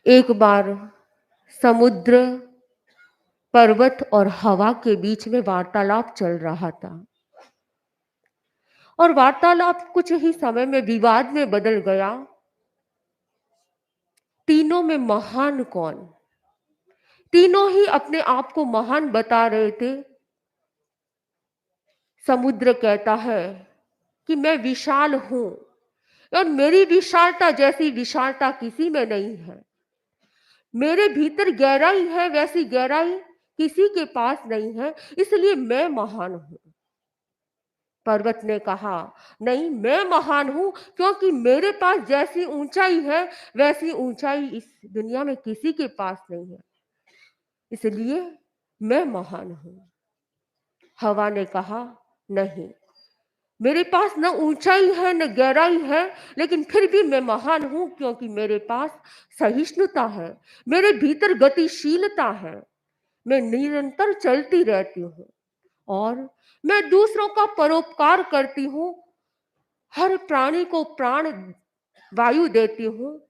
एक बार समुद्र, पर्वत और हवा के बीच में वार्तालाप चल रहा था और वार्तालाप कुछ ही समय में विवाद में बदल गया। तीनों में महान कौन? तीनों ही अपने आप को महान बता रहे थे। समुद्र कहता है कि मैं विशाल हूं और मेरी विशालता जैसी विशालता किसी में नहीं है। मेरे भीतर गहराई है, वैसी गहराई किसी के पास नहीं है, इसलिए मैं महान हूं। पर्वत ने कहा, नहीं, मैं महान हूं क्योंकि मेरे पास जैसी ऊंचाई है वैसी ऊंचाई इस दुनिया में किसी के पास नहीं है, इसलिए मैं महान हूं। हवा ने कहा, नहीं, मेरे पास न ऊंचाई है न गहराई है, लेकिन फिर भी मैं महान हूं क्योंकि मेरे पास सहिष्णुता है, मेरे भीतर गतिशीलता है, मैं निरंतर चलती रहती हूँ और मैं दूसरों का परोपकार करती हूँ। हर प्राणी को प्राण वायु देती हूँ,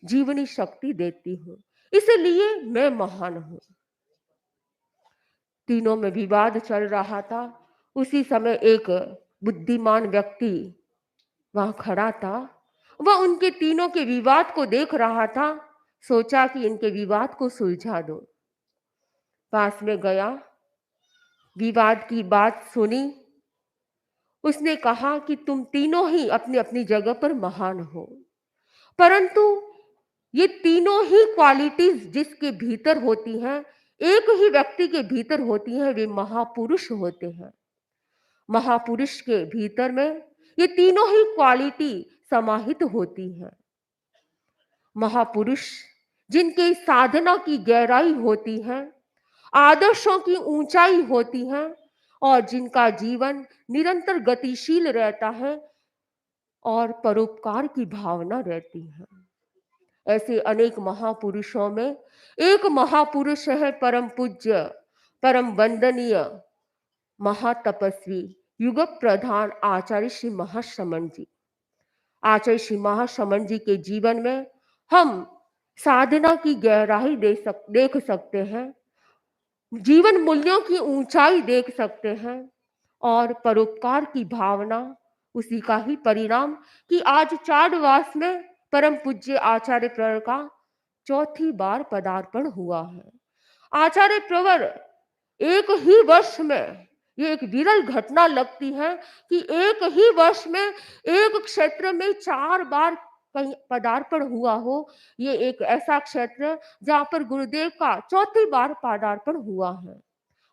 जीवनी शक्ति देती हूँ, इसलिए मैं महान हूँ। तीनों में विवाद चल रहा था। उसी समय एक बुद्धिमान व्यक्ति वहां खड़ा था। वह उनके तीनों के विवाद को देख रहा था। सोचा कि इनके विवाद को सुलझा दो। पास में गया, विवाद की बात सुनी। उसने कहा कि तुम तीनों ही अपनी अपनी जगह पर महान हो, परंतु ये तीनों ही क्वालिटीज जिसके भीतर होती हैं, एक ही व्यक्ति के भीतर होती हैं, वे महापुरुष होते हैं। महापुरुष के भीतर में ये तीनों ही क्वालिटी समाहित होती हैं। महापुरुष जिनके साधना की गहराई होती है, आदर्शों की ऊंचाई होती है और जिनका जीवन निरंतर गतिशील रहता है और परोपकार की भावना रहती है। ऐसे अनेक महापुरुषों में एक महापुरुष है परम पूज्य, परम वंदनीय, महातपस्वी, युग प्रधान आचार्य श्री महाश्रमण जी। आचार्य श्री महाश्रमण जी के जीवन में हम साधना की गहराई देख सकते हैं, जीवन मूल्यों की ऊंचाई देख सकते हैं और परोपकार की भावना। उसी का ही परिणाम कि आज चाडवास में परम पूज्य आचार्य प्रवर का चौथी बार पदार्पण हुआ है। आचार्य प्रवर एक ही वर्ष में, ये एक विरल घटना लगती है कि एक ही वर्ष में एक क्षेत्र में 4 बार कहीं पदार्पण हुआ हो। ये एक ऐसा क्षेत्र है जहां पर गुरुदेव का चौथी बार पदार्पण हुआ है।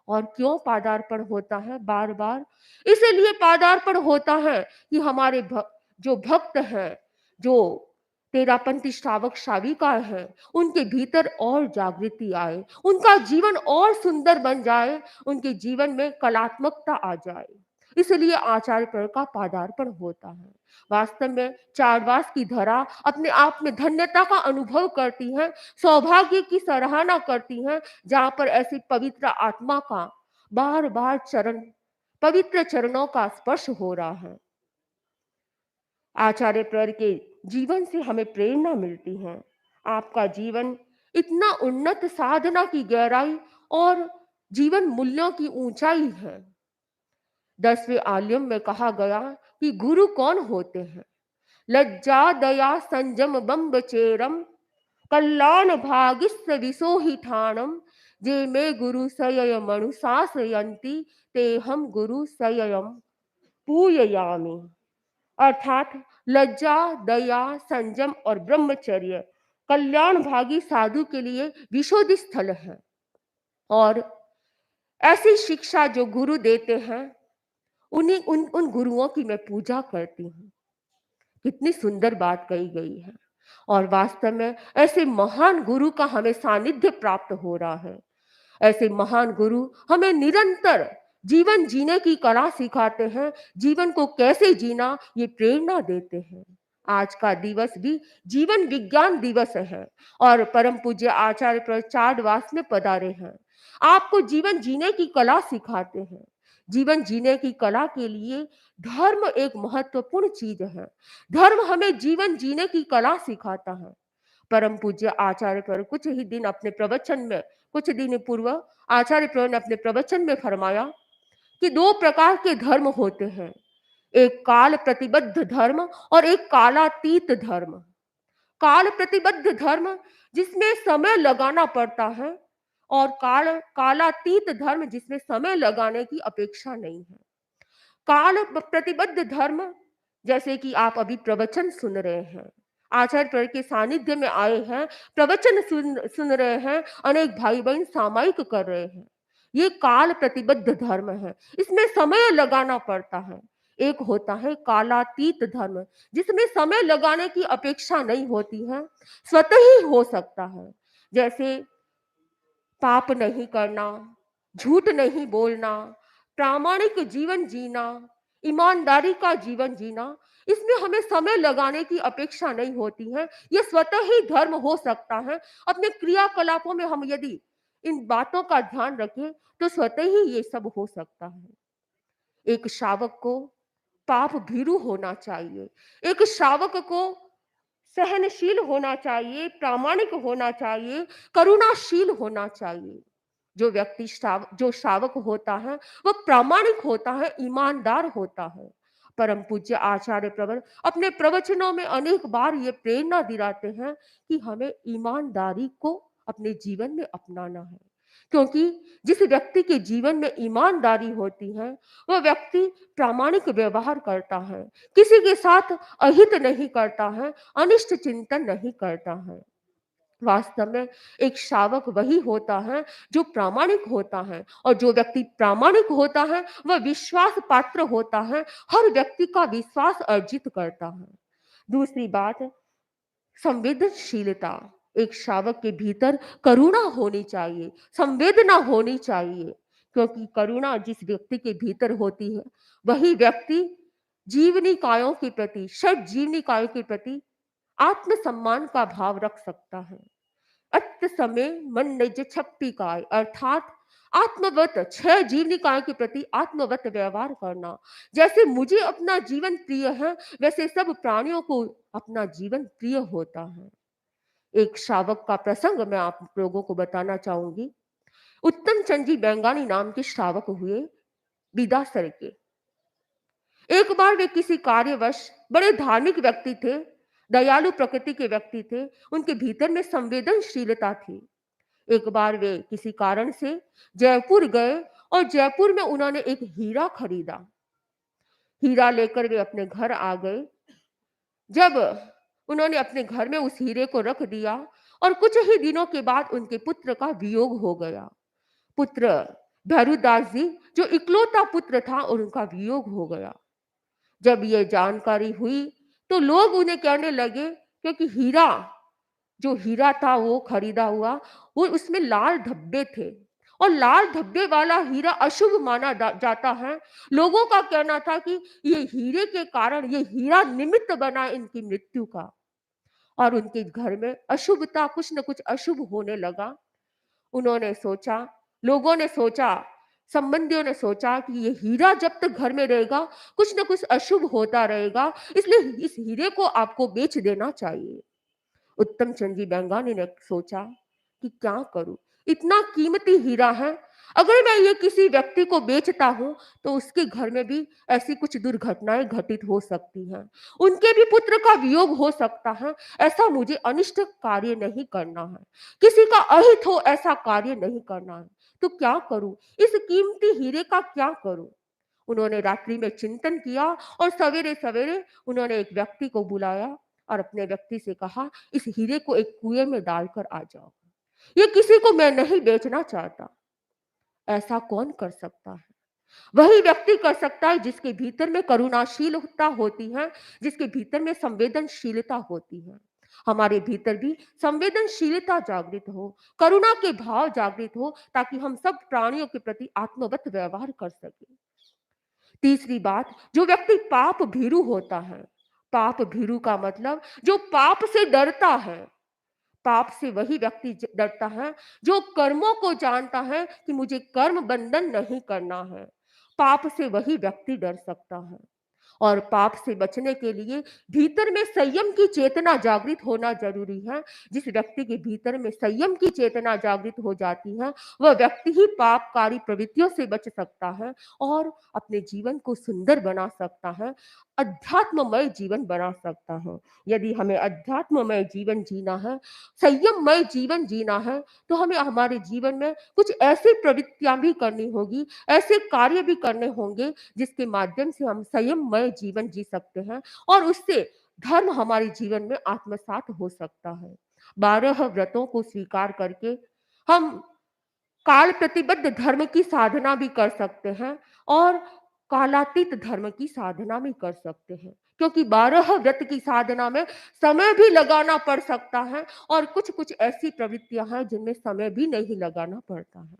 और क्यों पदार्पण होता है बार बार? इसीलिए पदार्पण होता है कि हमारे जो भक्त हैं, जो तेरापंथी श्रावक श्राविका है, उनके भीतर और जागृति आए, उनका जीवन और सुंदर बन जाए, उनके जीवन में कलात्मकता आ जाए। इसलिए आचार्य पर का पदार्पण होता है। वास्तव में चारवास की धरा अपने आप में धन्यता का अनुभव करती है, सौभाग्य की सराहना करती है, जहां पर ऐसी पवित्र आत्मा का बार बार पवित्र चरणों का स्पर्श हो रहा है। आचार्य प्रवर के जीवन से हमें प्रेरणा मिलती है। आपका जीवन इतना उन्नत साधना की गहराई और जीवन मूल्यों की ऊंचाई है। 10वें आलयम में कहा गया कि गुरु कौन होते हैं? लज्जा दया संजम बम्ब चेरम कल्याण भागिस विसोहि ठाणम जे में गुरु सयय मनुषासयंती ते हम गुरु सययम पूययामि। अर्थात लज्जा, दया, संयम और ब्रह्मचर्य कल्याण भागी साधु के लिए विशोधि स्थल है। और ऐसी शिक्षा जो गुरु देते हैं, उन गुरुओं की मैं पूजा करती हूँ। कितनी सुंदर बात कही गई है। और वास्तव में ऐसे महान गुरु का हमें सानिध्य प्राप्त हो रहा है। ऐसे महान गुरु हमें निरंतर जीवन जीने की कला सिखाते हैं, जीवन को कैसे जीना ये प्रेरणा देते हैं। आज का दिवस भी जीवन विज्ञान दिवस है और परम पूज्य आचार्य प्रवर चाडवास में पधारे हैं। आपको जीवन जीने की कला सिखाते हैं। जीवन जीने की कला के लिए धर्म एक महत्वपूर्ण चीज है। धर्म हमें जीवन जीने की कला सिखाता है। परम पूज्य आचार्य पर कुछ दिन पूर्व आचार्य प्रवर ने अपने प्रवचन में फरमाया कि दो प्रकार के धर्म होते हैं, एक काल प्रतिबद्ध धर्म और एक कालातीत धर्म। काल प्रतिबद्ध धर्म जिसमें समय लगाना पड़ता है, और कालातीत धर्म जिसमें समय लगाने की अपेक्षा नहीं है। काल प्रतिबद्ध धर्म, जैसे कि आप अभी प्रवचन सुन रहे हैं, आचार्य प्रवर के सानिध्य में आए हैं, प्रवचन सुन रहे हैं, अनेक भाई बहन सामायिक कर रहे हैं, ये काल प्रतिबद्ध धर्म है, इसमें समय लगाना पड़ता है। एक होता है कालातीत धर्म जिसमें समय लगाने की अपेक्षा नहीं होती है, स्वतः ही हो सकता है। जैसे पाप नहीं करना, झूठ नहीं बोलना, प्रामाणिक जीवन जीना, ईमानदारी का जीवन जीना, इसमें हमें समय लगाने की अपेक्षा नहीं होती है, ये स्वतः ही धर्म हो सकता है। अपने क्रियाकलापों में हम यदि इन बातों का ध्यान रखें तो स्वतः ही ये सब हो सकता है। एक शावक को पाप भीरु होना चाहिए, एक शावक को सहनशील होना चाहिए, प्रामाणिक होना चाहिए, करुणाशील होना चाहिए। जो शावक होता है वह प्रामाणिक होता है, ईमानदार होता है। परम पूज्य आचार्य प्रवर अपने प्रवचनों में अनेक बार ये प्रेरणा दिलाते हैं कि हमें ईमानदारी को अपने जीवन में अपनाना है, क्योंकि जिस व्यक्ति के जीवन में ईमानदारी होती है वह व्यक्ति प्रामाणिक व्यवहार करता है, किसी के साथ अहित नहीं करता है, अनिष्ट चिंतन नहीं करता है। वास्तव में एक शावक वही होता है जो प्रामाणिक होता है, और जो व्यक्ति प्रामाणिक होता है वह विश्वास पात्र होता है, हर व्यक्ति का विश्वास अर्जित करता है। दूसरी बात, संवेदनशीलता। एक शावक के भीतर करुणा होनी चाहिए, संवेदना होनी चाहिए, क्योंकि करुणा जिस व्यक्ति के भीतर होती है वही व्यक्ति जीवनिकायों के प्रति, षट जीवनिकायों के प्रति आत्मसम्मान का भाव रख सकता है। अत्त समय मन निज छप्पी काय, अर्थात आत्मवत, छह जीवनिकायों के प्रति आत्मवत व्यवहार करना। जैसे मुझे अपना जीवन प्रिय है, वैसे सब प्राणियों को अपना जीवन प्रिय होता है। एक शावक का प्रसंग मैं आप लोगों को बताना चाहूंगी। उत्तम चंद जी बेंगानी नाम के श्रावक हुए बिदासर के। एक बार वे किसी कार्यवश, बड़े धार्मिक व्यक्ति थे, दयालु प्रकृति के व्यक्ति थे, उनके भीतर में संवेदनशीलता थी। एक बार वे किसी कारण से जयपुर गए और जयपुर में उन्होंने एक हीरा खरीदा। हीरा लेकर वे अपने घर आ गए। जब उन्होंने अपने घर में उस हीरे को रख दिया और कुछ ही दिनों के बाद उनके पुत्र का वियोग हो गया। पुत्र भैरुदास जी जो इकलौता पुत्र था, और उनका वियोग हो गया। जब ये जानकारी हुई तो लोग उन्हें कहने लगे, क्योंकि जो हीरा था वो खरीदा हुआ, वो उसमें लाल धब्बे थे, और लाल धब्बे वाला हीरा अशुभ माना जाता है। लोगों का कहना था कि ये हीरे के कारण, ये हीरा निमित्त बना इनकी मृत्यु का, और उनके घर में अशुभता, कुछ न कुछ अशुभ होने लगा। उन्होंने सोचा, लोगों ने सोचा, संबंधियों ने सोचा कि ये हीरा जब तक घर में रहेगा कुछ न कुछ अशुभ होता रहेगा, इसलिए इस हीरे को आपको बेच देना चाहिए। उत्तम चंद जी बेंगानी ने सोचा कि क्या करूं, इतना कीमती हीरा है, अगर मैं ये किसी व्यक्ति को बेचता हूं तो उसके घर में भी ऐसी कुछ दुर्घटनाएं घटित हो सकती हैं, उनके भी पुत्र का वियोग हो सकता है। ऐसा मुझे अनिष्ट कार्य नहीं करना है, किसी का अहित हो ऐसा कार्य नहीं करना है, तो क्या करूं, इस कीमती हीरे का क्या करूं। उन्होंने रात्रि में चिंतन किया और सवेरे सवेरे उन्होंने एक व्यक्ति को बुलाया और अपने व्यक्ति से कहा, इस हीरे को एक कुएं में डालकर आ जाओ, ये किसी को मैं नहीं बेचना चाहता। ऐसा कौन कर सकता है? वही व्यक्ति कर सकता है जिसके भीतर में करुणाशीलता होती है, जिसके भीतर में संवेदनशीलता होती है। हमारे भीतर भी संवेदनशीलता जागृत हो, करुणा के भाव जागृत हो, ताकि हम सब प्राणियों के प्रति आत्मवत व्यवहार कर सके। तीसरी बात, जो व्यक्ति पाप भीरु होता है, पाप भीरु का मतलब जो पाप से डरता है। पाप से वही व्यक्ति डरता है जो कर्मों को जानता है कि मुझे कर्म बंधन नहीं करना है। पाप से वही व्यक्ति डर सकता है। और पाप से बचने के लिए भीतर में संयम की चेतना जागृत होना जरूरी है। जिस व्यक्ति के भीतर में संयम की चेतना जागृत हो जाती है, वह व्यक्ति ही पापकारी प्रवृत्तियों से बच सकता है और अपने जीवन को सुंदर बना सकता है, अध्यात्ममय जीवन बना सकता है। यदि हमें अध्यात्ममय जीवन जीना है, संयममय जीवन जीना है, तो हमें हमारे जीवन में कुछ ऐसी प्रवृत्तियां भी करनी होगी, ऐसे कार्य भी करने होंगे जिसके माध्यम से हम संयममय जीवन जी सकते हैं और उससे धर्म हमारे जीवन में आत्मसात हो सकता है। 12 व्रतों को स्वीकार करके हम काल प्रतिबद्ध धर्म की साधना भी कर सकते हैं और कालातीत धर्म की साधना भी कर सकते हैं, क्योंकि 12 व्रत की साधना में समय भी लगाना पड़ सकता है और कुछ कुछ ऐसी प्रवृत्तियां हैं जिनमें समय भी नहीं लगाना पड़ता है।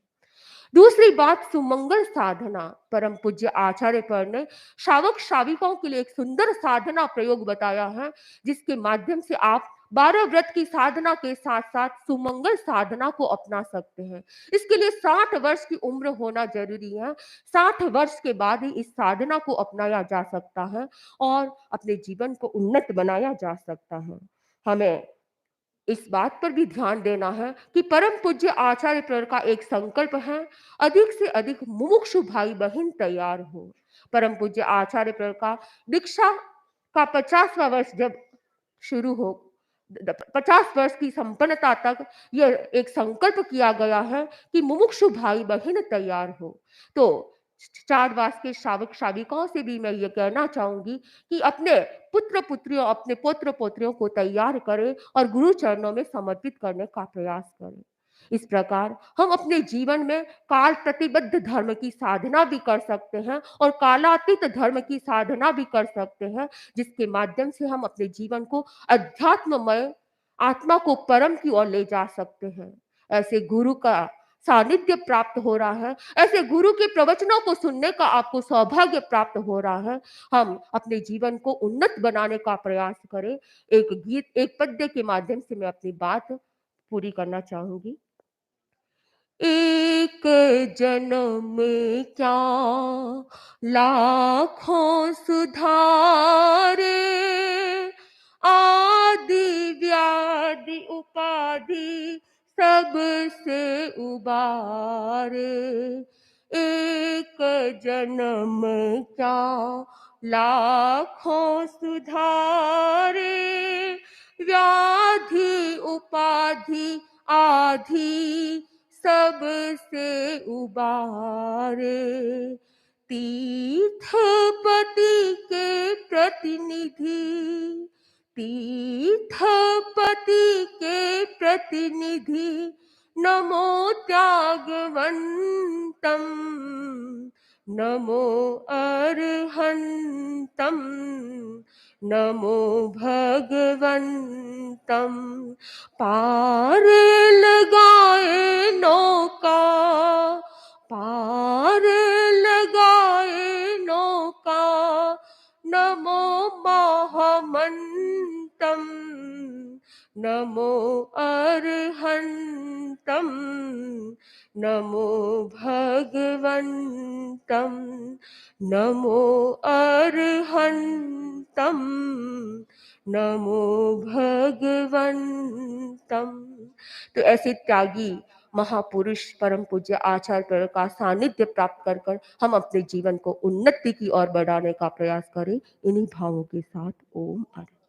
दूसरी बात, सुमंगल साधना। परम पूज्य आचार्य पर ने श्रावक श्राविकाओं के लिए एक सुंदर साधना प्रयोग बताया है, जिसके माध्यम से आप 12 व्रत की साधना के साथ साथ सुमंगल साधना को अपना सकते हैं। इसके लिए 60 वर्ष की उम्र होना जरूरी है। 60 वर्ष के बाद ही इस साधना को अपनाया जा सकता है और अपने जीवन को उन्नत बनाया जा सकता है। हमें इस बात पर भी ध्यान देना है कि परम पूज्य आचार्य प्रेर का एक संकल्प है, अधिक से अधिक मुमुक्षु भाई बहन तैयार हो। परम पूज्य आचार्य प्रेर का दीक्षा का 50वां वर्ष जब शुरू हो, 50 वर्ष की संपन्नता तक यह एक संकल्प किया गया है कि मुमुक्षु भाई बहन तैयार हो। तो चारवास के श्रावक श्राविकाओं से भी मैं ये कहना चाहूंगी कि अपने पुत्र पुत्रियों, अपने पुत्र पोत्रियों को तैयार करें और गुरु चरणों में समर्पित करने का प्रयास करें। इस प्रकार हम अपने जीवन में काल प्रतिबद्ध धर्म की साधना भी कर सकते हैं और कालातीत धर्म की साधना भी कर सकते हैं, जिसके माध्यम से हम अपने जीवन को अध्यात्ममय, आत्मा को परम की ओर ले जा सकते हैं। ऐसे गुरु का सानिध्य प्राप्त हो रहा है, ऐसे गुरु के प्रवचनों को सुनने का आपको सौभाग्य प्राप्त हो रहा है। हम अपने जीवन को उन्नत बनाने का प्रयास करें। एक गीत, एक पद्य के माध्यम से मैं अपनी बात पूरी करना चाहूंगी। एक जन्म में क्या लाखों सुधारे, आदि व्याधि उपाधि सबसे उबारे। एक जन्म क्या लाखों सुधारे, व्याधि उपाधि आधि सबसे उबारे। तीर्थपति के प्रतिनिधि, तीर्थपति के प्रतिनिधि, नमो त्यागवंतम, नमो अरहंतम, नमो भगवंतम। पार लगाए नौका, पार लगाए नौका, नमो महामंतम, नमो अरहंतम, नमो भगवंतम, नमो अरहंतम, नमो भगवंतम। तो ऐसे त्यागी महापुरुष परम पूज्य आचार्य का सानिध्य प्राप्त कर कर हम अपने जीवन को उन्नति की ओर बढ़ाने का प्रयास करें। इन्हीं भावों के साथ ओम हरि।